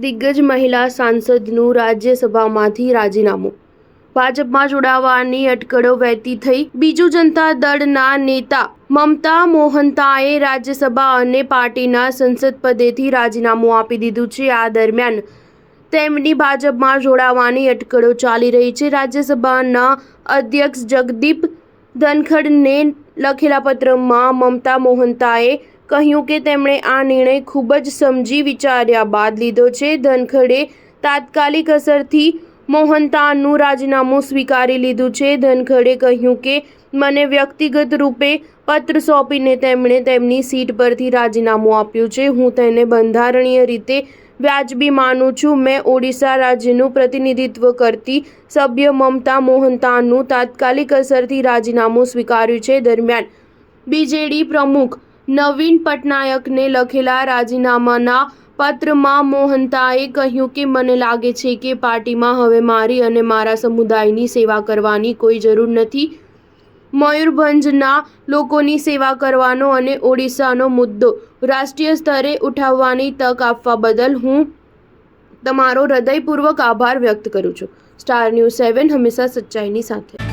દિગ્ગજ મહિલા સાંસદનું રાજ્યસભામાંથી રાજીનામું, ભાજપમાં જોડાવાની અટકળો વહેતી થઈ। બીજુ જનતા દળના નેતા મમતા મોહન્તાએ રાજ્યસભા અને પાર્ટીના સંસદ પદેથી રાજીનામું આપી દીધું છે। આ દરમિયાન તેમની ભાજપમાં જોડાવાની અટકળો ચાલી રહી છે। રાજ્યસભાના અધ્યક્ષ જગદીપ ધનખડને લખેલા પત્રમાં મમતા મોહન્તાએ કહ્યું કે તેમણે આ નિર્ણય ખૂબ જ સમજી વિચાર્યા બાદ લીધો છે। ધનખડે તાત્કાલિક અસરથી મોહન્તાનું રાજીનામું સ્વીકારી લીધું છે। ધનખડે કહ્યું કે મને વ્યક્તિગત રૂપે પત્ર સોંપીને તેમણે તેમની સીટ પરથી રાજીનામું આપ્યું છે। હું તેને બંધારણીય રીતે વ્યાજબી માનું છું। મેં ઓડિશા રાજ્યનું પ્રતિનિધિત્વ કરતી સભ્ય મમતા મોહન્તાનું તાત્કાલિક અસરથી રાજીનામું સ્વીકાર્યું છે। દરમિયાન બીજેડી પ્રમુખ નવીન પટનાયકને લખેલા રાજીનામાના પત્રમાં મોહન્તાએ કહ્યું કે મને લાગે છે કે પાર્ટીમાં હવે મારી અને મારા સમુદાયની સેવા કરવાની કોઈ જરૂર નથી। મયુરભંજના લોકોની સેવા કરવાનો અને ઓડિશાનો મુદ્દો રાષ્ટ્રીય સ્તરે ઉઠાવવાની તક આપવા બદલ હું તમારો હૃદયપૂર્વક આભાર વ્યક્ત કરું છું। સ્ટાર ન્યૂઝ 7 હંમેશા સચ્ચાઈની સાથે।